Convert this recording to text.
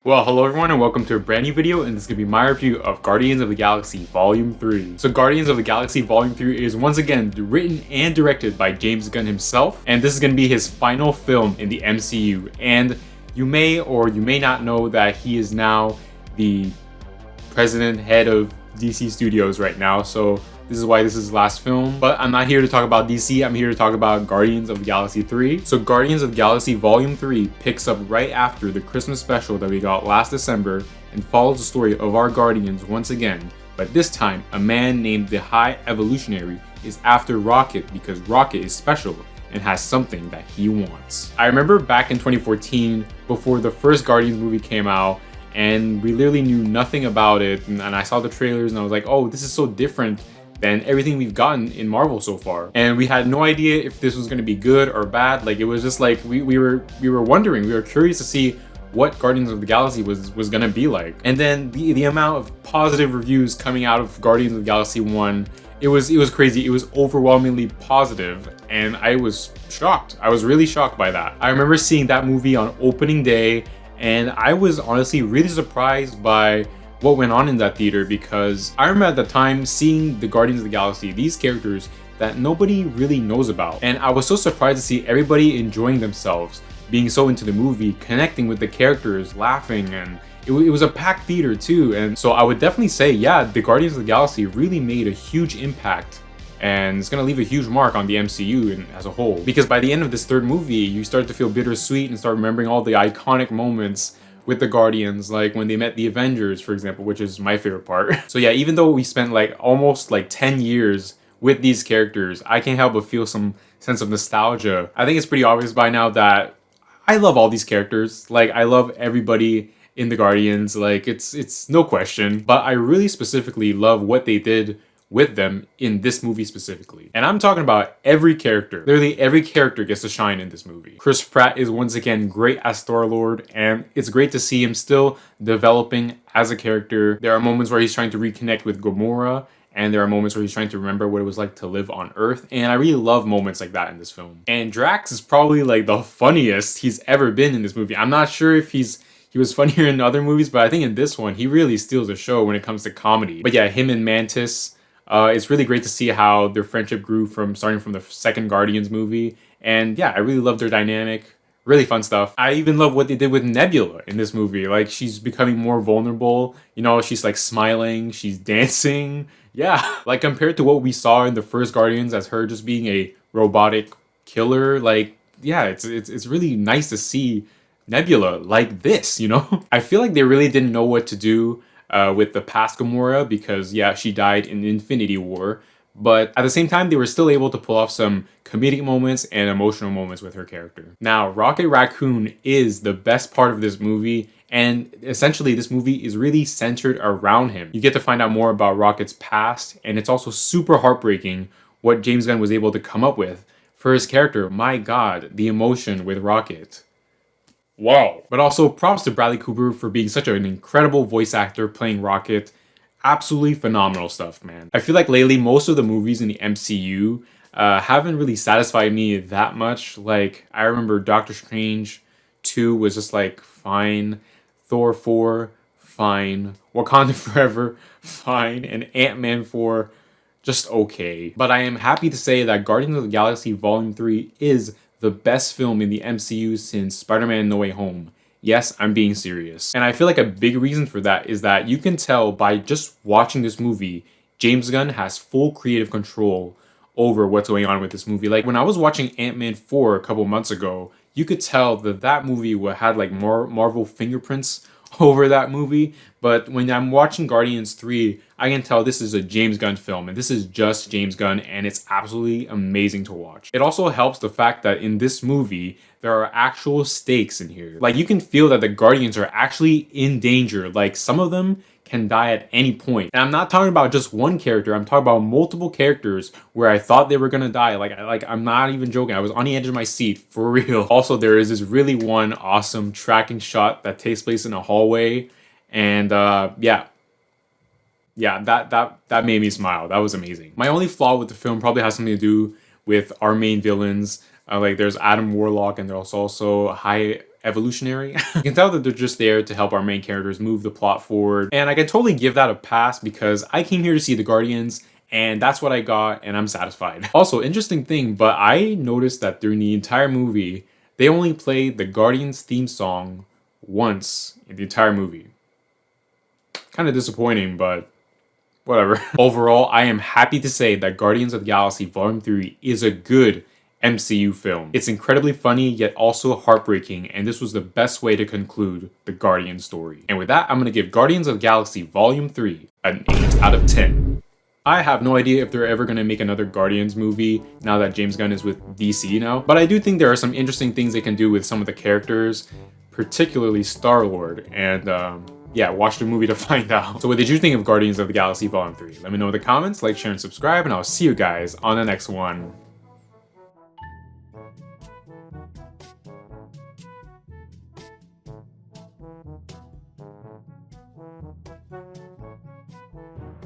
Well, hello everyone and welcome to a brand new video, and this is going to be my review of Guardians of the Galaxy Volume 3. So Guardians of the Galaxy Volume 3 is once again written and directed by James Gunn himself, and this is going to be his final film in the MCU. And you may or you may not know that he is now the president, head of DC Studios right now, so this is why this is his last film. But I'm not here to talk about DC, I'm here to talk about Guardians of the Galaxy 3. So Guardians of the Galaxy Volume 3 picks up right after the Christmas special that we got last December and follows the story of our Guardians once again. But this time, a man named the High Evolutionary is after Rocket because Rocket is special and has something that he wants. I remember back in 2014, before the first Guardians movie came out, and we literally knew nothing about it, and I saw the trailers and I was like, oh, this is so different than everything we've gotten in Marvel so far. And we had no idea if this was going to be good or bad. Like, it was just like we were wondering, we were curious to see what Guardians of the Galaxy was going to be like. And then the amount of positive reviews coming out of Guardians of the Galaxy 1, it was crazy. It was overwhelmingly positive, and I was shocked. I was really shocked by that. I remember seeing that movie on opening day, and I was honestly really surprised by what went on in that theater, because I remember at the time seeing the Guardians of the Galaxy, these characters that nobody really knows about. And I was so surprised to see everybody enjoying themselves, being so into the movie, connecting with the characters, laughing, and it was a packed theater too. And so I would definitely say, yeah, the Guardians of the Galaxy really made a huge impact, and it's gonna leave a huge mark on the MCU as a whole. Because by the end of this third movie, you start to feel bittersweet and start remembering all the iconic moments with the Guardians, like when they met the Avengers, for example, which is my favorite part. So yeah, even though we spent almost 10 years with these characters, I can't help but feel some sense of nostalgia. I think it's pretty obvious by now that I love all these characters. Like, I love everybody in the Guardians, like it's no question. But I really specifically love what they did with them in this movie specifically. And I'm talking about every character. Literally every character gets to shine in this movie. Chris Pratt is once again great as Star-Lord, and it's great to see him still developing as a character. There are moments where he's trying to reconnect with Gamora, and there are moments where he's trying to remember what it was like to live on Earth, and I really love moments like that in this film. And Drax is probably the funniest he's ever been in this movie. I'm not sure if he was funnier in other movies, but I think in this one, he really steals the show when it comes to comedy. But yeah, him and Mantis, it's really great to see how their friendship grew starting from the second Guardians movie. And yeah, I really love their dynamic. Really fun stuff. I even love what they did with Nebula in this movie. Like, she's becoming more vulnerable. You know, she's smiling, she's dancing. Yeah, compared to what we saw in the first Guardians as her just being a robotic killer. Yeah, it's really nice to see Nebula like this, you know? I feel like they really didn't know what to do with the past Gamora, because yeah, she died in Infinity War, but at the same time they were still able to pull off some comedic moments and emotional moments with her character. Now, Rocket Raccoon is the best part of this movie, and essentially this movie is really centered around him. You get to find out more about Rocket's past, and it's also super heartbreaking what James Gunn was able to come up with for his character. My god, the emotion with Rocket. Wow. But also props to Bradley Cooper for being such an incredible voice actor playing Rocket. Absolutely phenomenal stuff, man. I feel like lately most of the movies in the MCU haven't really satisfied me that much. Like, I remember Doctor Strange 2 was just fine. Thor 4, fine. Wakanda Forever, fine. And Ant-Man 4, just okay. But I am happy to say that Guardians of the Galaxy Volume 3 is the best film in the MCU since Spider-Man No Way Home. Yes, I'm being serious. And I feel like a big reason for that is that you can tell by just watching this movie, James Gunn has full creative control over what's going on with this movie. Like, when I was watching Ant-Man 4 a couple months ago, you could tell that movie had more Marvel fingerprints over that movie. But when I'm watching Guardians 3, I can tell this is a James Gunn film, and this is just James Gunn, and it's absolutely amazing to watch. It also helps the fact that in this movie, there are actual stakes in here. Like, you can feel that the Guardians are actually in danger. Like, some of them can die at any point. And I'm not talking about just one character, I'm talking about multiple characters where I thought they were gonna die. I'm not even joking, I was on the edge of my seat, for real. Also, there is this really one awesome tracking shot that takes place in a hallway, and yeah, that made me smile. That was amazing. My only flaw with the film probably has something to do with our main villains. There's Adam Warlock, and there's also High evolutionary. You can tell that they're just there to help our main characters move the plot forward. And I can totally give that a pass because I came here to see the Guardians and that's what I got and I'm satisfied. Also, interesting thing, but I noticed that during the entire movie, they only played the Guardians theme song once in the entire movie. Kind of disappointing, but whatever. Overall, I am happy to say that Guardians of the Galaxy Volume 3 is a good MCU film. It's incredibly funny, yet also heartbreaking, and this was the best way to conclude the Guardian story. And with that, I'm gonna give Guardians of the Galaxy Volume 3 an 8 out of 10. I have no idea if they're ever gonna make another Guardians movie now that James Gunn is with DC now, but I do think there are some interesting things they can do with some of the characters, particularly Star-Lord, and yeah, watch the movie to find out. So what did you think of Guardians of the Galaxy Volume 3? Let me know in the comments, like, share, and subscribe, and I'll see you guys on the next one.